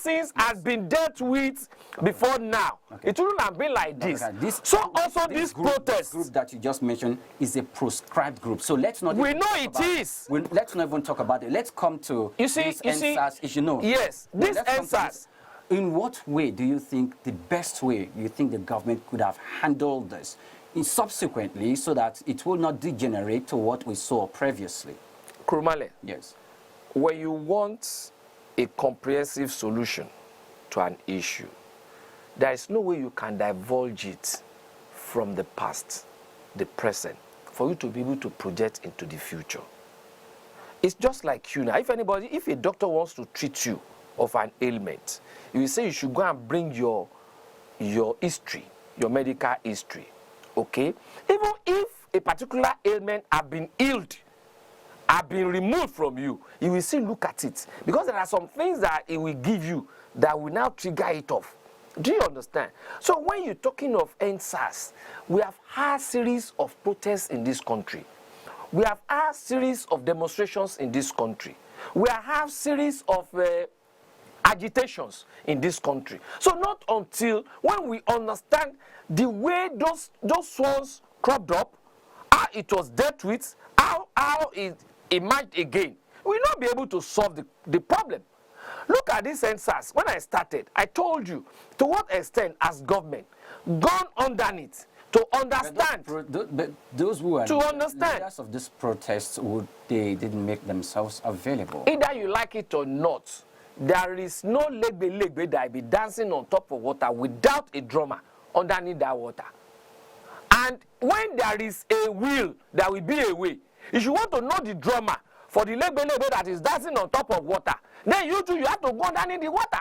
sins had been dealt with before now, it wouldn't have been like this. So also this protest group that you just mentioned is a proscribed group. So let's not. We know it is. Let's not even talk about it. Let's come to this EndSARS issue. No. Yes, this EndSARS. In what way do you think the best way you think the government could have handled this subsequently so that it will not degenerate to what we saw previously? Krumale. Yes. When you want a comprehensive solution to an issue, there is no way you can divulge it from the past, the present, for you to be able to project into the future. It's just like you now. If a doctor wants to treat you of an ailment, you will say you should go and bring your history, your medical history, okay? Even if a particular ailment have been healed, have been removed from you, you will still look at it. Because there are some things that it will give you that will now trigger it off. Do you understand? So when you're talking of EndSARS, we have had a series of protests in this country. We have had a series of demonstrations in this country. We have had a series of agitations in this country. So not until when we understand the way those ones cropped up, how it was dealt with, how it emerged again, we will not be able to solve the problem. Look at this EndSARS. When I started, I told you to what extent has government gone underneath to understand. But those who are leaders of this protest, they didn't make themselves available. Either you like it or not, there is no legbe that will be dancing on top of water without a drummer underneath that water. And when there is a will, there will be a way. If you want to know the drummer for the legbe that is dancing on top of water, then you too, you have to go underneath the water.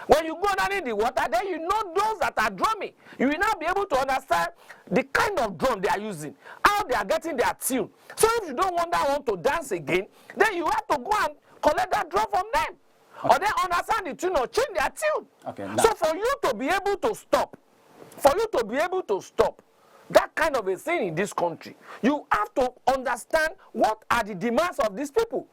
When you go underneath the water, then you know those that are drumming. You will now be able to understand the kind of drum they are using, how they are getting their tune. So if you don't want that one to dance again, then you have to go and collect that drum from them. Okay. Or then understand the tune or change their tune. Okay, so for you to be able to stop, that kind of a thing in this country, you have to understand what are the demands of these people.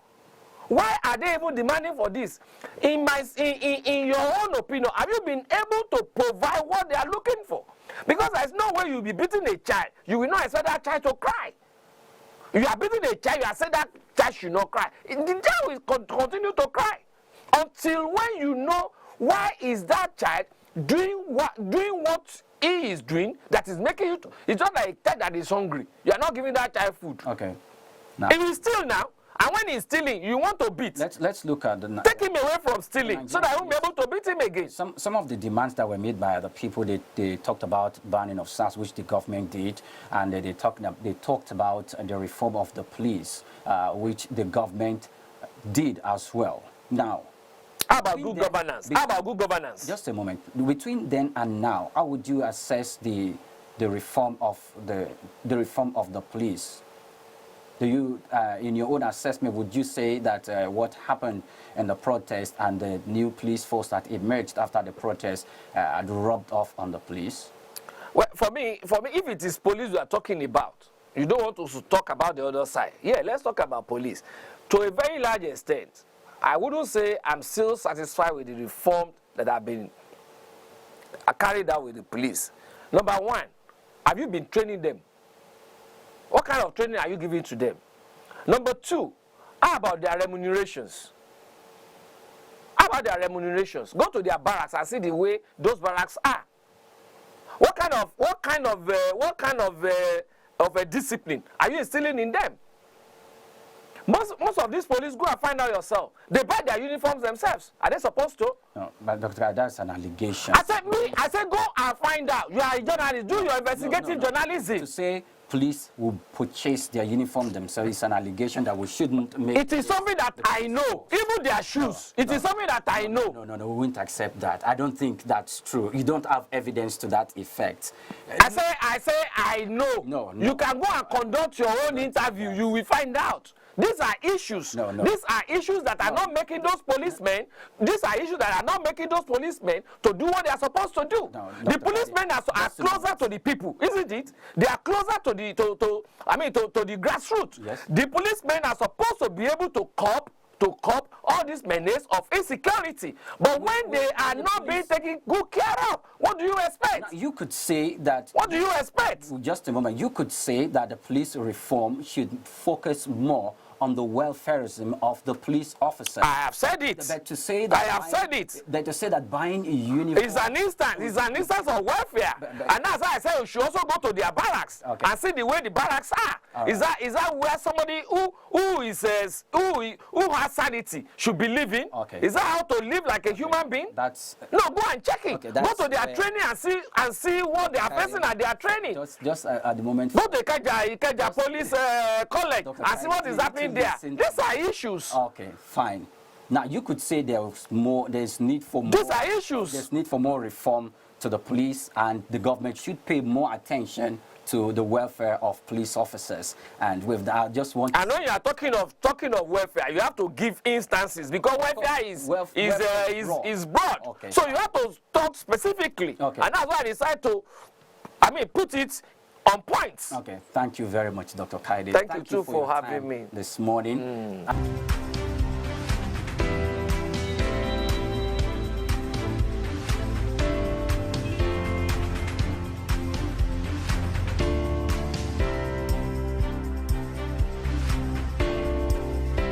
Why are they even demanding for this? In your own opinion, have you been able to provide what they are looking for? Because there's no way you'll be beating a child. You will not expect that child to cry. You are beating a child, you are saying that child should not cry. The child will continue to cry until when you know why is that child doing what he is doing that is making you to. It's not like a child that is hungry. You are not giving that child food. Okay. Now, if he's still now, and when he's stealing, you want to beat. Let's look at the. Take him away from stealing, so that I won't be able to beat him again. Some of the demands that were made by other people, they talked about banning of SARS, which the government did, and they talked about the reform of the police, which the government did as well. Now, how about good governance? How about good governance? Just a moment. Between then and now, how would you assess the reform of the police? Do you, in your own assessment, would you say that what happened in the protest and the new police force that emerged after the protest had rubbed off on the police? Well, for me, if it is police we are talking about, you don't want to talk about the other side. Yeah, let's talk about police. To a very large extent, I wouldn't say I'm still satisfied with the reform that have been carried out with the police. Number one, have you been training them? What kind of training are you giving to them? Number two, how about their remunerations? How about their remunerations? Go to their barracks and see the way those barracks are. What kind of a discipline are you instilling in them? Most of these police, go and find out yourself. They buy their uniforms themselves. Are they supposed to? No, but Dr. that's an allegation. I said go and find out. You are a journalist. Do your investigative journalism. To say police will purchase their uniform themselves is an allegation that we shouldn't make. It is something that I know. Even their shoes. It is something that I know. No, we won't accept that. I don't think that's true. You don't have evidence to that effect. I say I know. No. You can go and conduct your own interview. You will find out. These are issues. These are issues that are not making those policemen. These are issues that are not making those policemen to do what they are supposed to do. The policemen are closer to the people, isn't it? They are closer to the to the grassroots. Yes. The policemen are supposed to be able to cope to curb all these menace of insecurity. But when they are not being taken good care of, what do you expect? Now, you could say that. What do you expect? Just a moment. You could say that the police reform should focus more on the welfareism of the police officers. I have said it. But to say that I have said it. That to say that buying a uniform It's an instance of welfare. And that's why I said you should also go to their barracks and see the way the barracks are. Right. Is that where somebody who has sanity should be living? Okay. Is that how to live like a human being? That's no, go and check it. Okay, go to their training and see what they are facing at their training. Just at the moment. Go to Ikeja Police College and see what is happening there. These are issues. Okay, fine. Now you could say there's need for more. These are issues. There's need for more reform to the police, and the government should pay more attention to the welfare of police officers. And with that, I just want. And when you are talking of welfare, you have to give instances because welfare is broad. Okay. So you have to talk specifically. Okay. And that's why I decided to, put it on points. Okay. Thank you very much, Dr. Kaide. Thank you too for having me this morning.